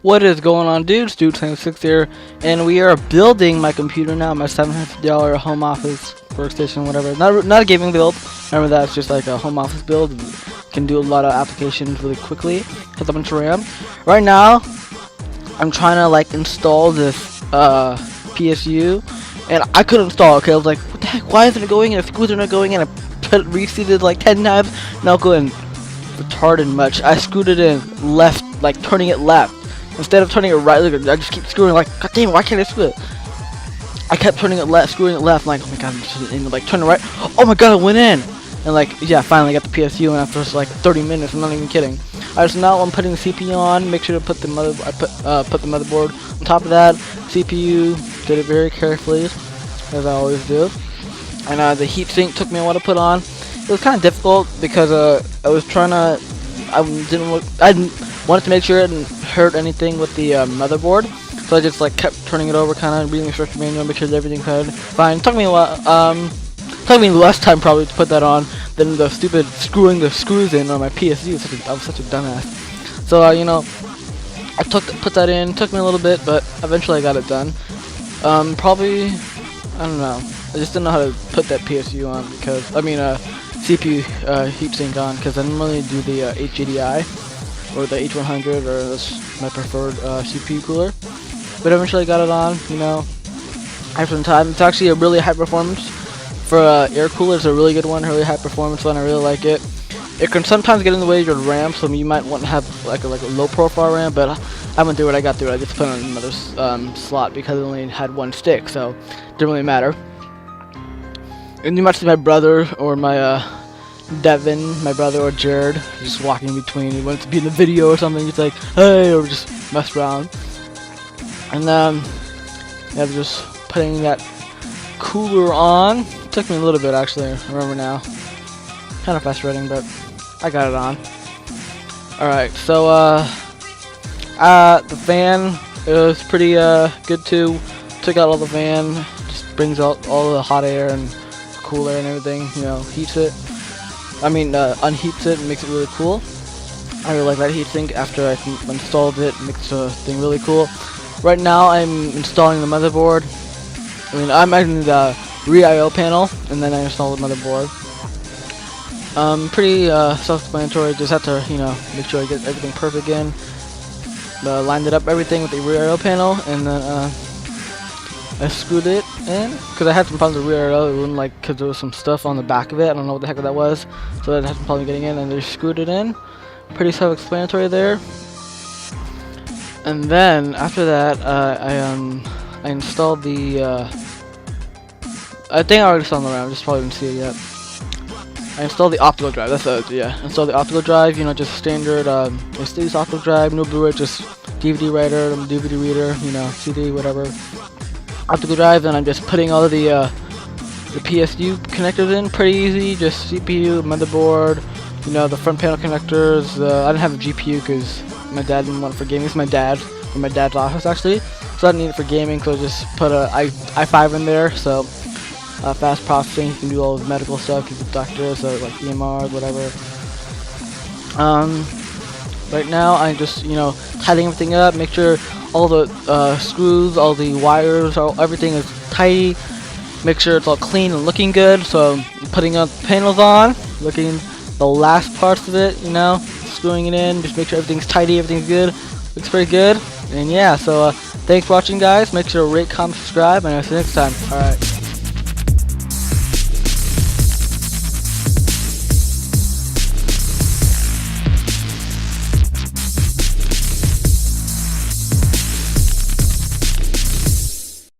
What is going on, dudes? Dude26 here, and we are building my computer now, my $750 home office workstation, whatever. Not a gaming build. Remember that, it's just like a home office build. Can do a lot of applications really quickly. Has a bunch of RAM. Right now, I'm trying to like install this PSU, and I couldn't install it. Okay, I was like, what the heck? Why isn't it going in? If screws are not going in, I reseated like 10 times. Not going retarded much. I screwed it in left, like turning it left. Instead of turning it right, look, I just keep screwing, like, god damn it, why can't I screw it? I kept turning it left, screwing it left, like, oh my god, and like, turn it right, oh my god, it went in! And like, yeah, finally got the PSU, and after just like 30 minutes, I'm not even kidding. Alright, so now I'm putting the CPU on, make sure to put the put the motherboard on top of that. CPU, did it very carefully, as I always do. And the heatsink took me a while to put on. It was kind of difficult, because I was trying to, I didn't wanted to make sure it didn't hurt anything with the motherboard, so I just like kept turning it over, kind of reading the instruction manual, make sure that everything's fine. Took me a while, took me less time probably to put that on than the stupid screwing the screws in on my PSU. I was such a dumbass. So you know, I put that in. Took me a little bit, but eventually I got it done. Probably, I don't know. I just didn't know how to put that PSU on because CPU heatsink on, because I didn't really do the HDI. Or the H100, or that's my preferred CPU cooler. But eventually I got it on, you know, after some time. It's actually a really high performance for air cooler. It's a really good one, really high performance one. I really like it. It can sometimes get in the way of your RAM, so you might want to have like a low profile RAM, but I went through it. I got through it. I just put it on another slot because it only had one stick, so it didn't really matter. And you might see my brother or my Devin, my brother, or Jared, just walking in between. He wants to be in the video or something. He's like, hey, or just mess around. And yeah, just putting that cooler on. Took me a little bit actually. I remember now. Kind of frustrating, but I got it on. All right, so the fan was pretty good too. Took out all the fan. Just brings out all the hot air and cool air and everything. You know, heats it. Unheats it and makes it really cool. I really like that heatsink. After I installed it, makes the thing really cool. Right now, I'm installing the motherboard. I'm adding the rear I/O panel, and then I install the motherboard. Pretty self-explanatory. Just have to, you know, make sure I get everything perfect in. Lined it up everything with the rear I/O panel, and then I screwed it in because I had some problems with the rear I/O. It wouldn't like, because there was some stuff on the back of it. I don't know what the heck that was, so I had some problem getting in, and they screwed it in. Pretty self-explanatory there. And then after that, I installed the. I think I already installed the RAM. Just probably didn't see it yet. I installed the optical drive. That's yeah. Installed the optical drive. You know, just standard. Just use optical drive. No Blu-ray, just DVD writer, DVD reader. You know, CD, whatever. Optical drive, and I'm just putting all of the PSU connectors in. Pretty easy, just CPU, motherboard, you know, the front panel connectors. I didn't have a GPU because my dad didn't want it for gaming. It's my dad, from my dad's office actually, so I didn't need it for gaming. So I just put a i5 in there. So fast processing, you can do all the medical stuff, you can doctors, so like EMRs, whatever. Right now I'm just, you know, tidying everything up, make sure all the screws, all the wires, everything is tidy. Make sure it's all clean and looking good. So I'm putting up panels on, looking the last parts of it, you know, screwing it in. Just make sure everything's tidy, everything's good. Looks pretty good. And yeah, so thanks for watching, guys. Make sure to rate, comment, subscribe, and I'll see you next time. All right.